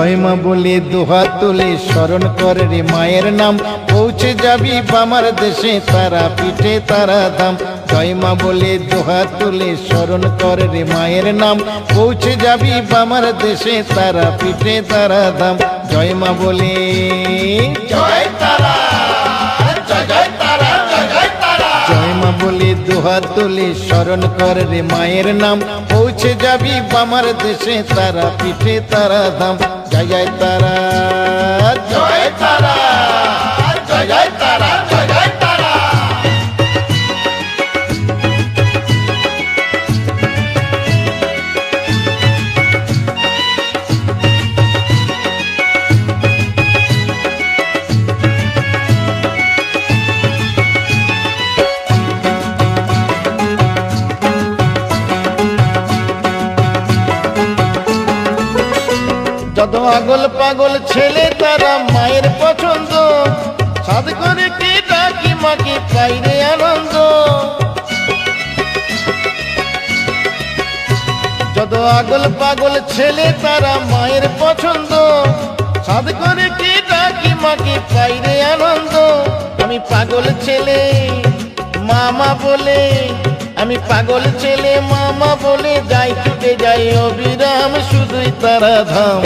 জয় মা বলে দুহাত তুলে স্মরণ কর রে মায়ের নাম, পৌঁছে যাবি বামার দেশে তারা পিঠে তারা ধাম। জয় মা বলে দুহাত তুলে স্মরণ কর রে মায়ের নাম, পৌঁছে যাবি বামার দেশে তারা পিঠে তারা ধাম। জয় মা বলে জয় তারা, জয় জয় তারা, জয় জয় তারা। জয় মা বলে দুহাত তুলে স্মরণ কর রে মায়ের নাম, পৌঁছে যাবি বামার দেশে তারা পিঠে তারা ধাম। জয় জয় তারা, জয় তারা, জয় জয় তারা, জয় জয় তারা। যত আগল পাগল ছেলে তারা মায়ের পছন্দ, সাদ করে কি ডাকি মাকে পাইরে আনন্দ। যত আগল পাগল ছেলে তারা মায়ের পছন্দ, সাদ করে কি ডাকি মাকে পাইরে আনন্দ। আমি পাগল ছেলে মামা বলে, আমি পাগল ছেলে মামা বলে যাই ছুটে যাই অবিরাম শুধুই তারা ধাম।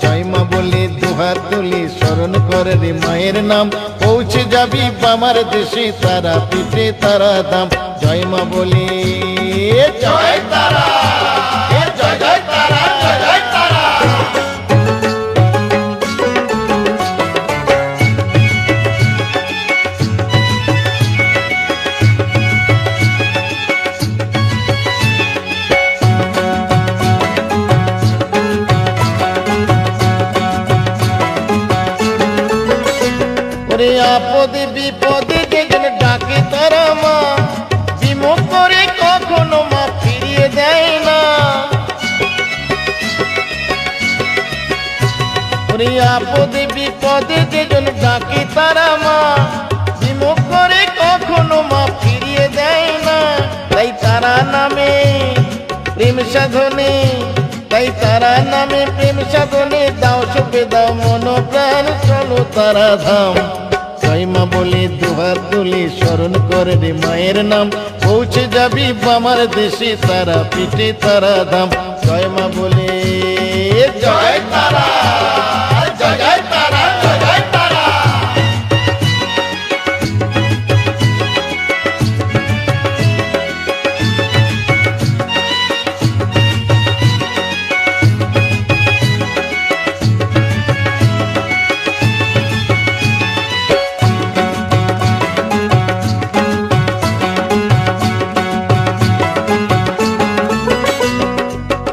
জয় মা বলে দুহাত তুলে স্মরণ কর রে মায়ের নাম, পৌঁছে যাবি বামার দেশে তারা পিঠে তারা ধাম। জয় মা বলে জয় তারা, জয় জয় তারা, জয় জয় তারা। ওরে আপদে বিপদে যেজন ডাকে তারা মা, বিমুখ করে কখনো মা ফিরিয়ে দেয় না। ওরে আপদে বিপদে যেজন ডাকে তারা মা, বিমুখ করে কখনো মা ফিরিয়ে দেয় না। তাই তারা নামে প্রেম সাধনে, তাই তারা নামে প্রেম সাধনে দাও সপে দাও মন প্রাণ চলো তারা ধাম। জয় মা বলে দুহাত তুলে স্মরণ কর রে মায়ের নাম, পৌঁছে যাবি বামার দেশে তারা পিঠে তারা ধাম। জয় মা বলে জয় তারা, জয় জয় তারা, জয় জয় তারা।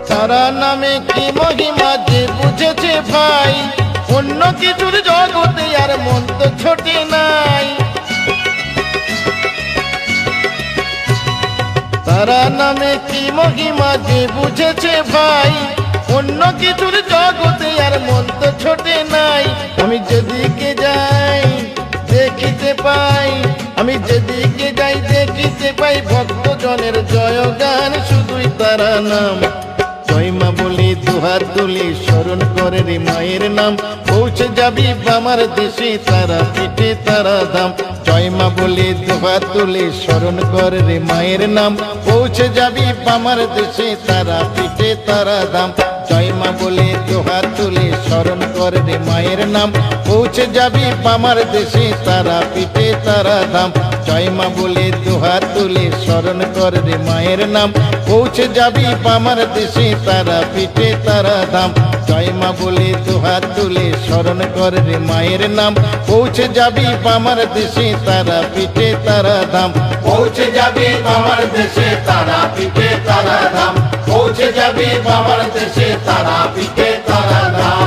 তারা নামে কি মহিমা যে বুঝেছে ভাই, অন্য কিছুর জগতে আর মন তো ছোটে নাই। তারা নামে কি মহিমা যে বুঝেছে ভাই, অন্য কিছুর জগতে আর মন তো ছোটে নাই। আমি যেদিকে যাই দেখিতে পাই, আমি যেদিকে যাই দেখিতে পাই ভক্তজনের জয়গান শুধুই তারা নাম। জয় মা বলে দুহাত তুলে স্মরণ করে রে মায়ের নাম, পৌঁছে যাবি বামার দেশে তারা পিঠে তারা ধাম। জয় মা বলে দুহাত তুলে স্মরণ করে রে মায়ের নাম, পৌঁছে যাবি বামার দেশে তারা পিঠে তারা ধাম। জয় মা বলে দুহাত তুলে স্মরণ করে রে মায়ের নাম, পৌঁছে যাবি বামার দেশে তারা পিঠে তারা ধাম। জয় মা বলে দুহাত তুলে স্মরণ কর রে মায়ের নাম, পৌঁছে যাবি বামার দেশে তারা পিঠে তারা ধাম। জয় মা বলে দুহাত তুলে স্মরণ কর রে মায়ের নাম, পৌঁছে যাবি বামার দেশে তারা পিঠে তারা ধাম। পৌঁছে যাবি বাবার দেশে তারা পিঠে তারা ধাম, পৌঁছে যাবি বাবার দেশে তারা পিঠে তারা ধাম।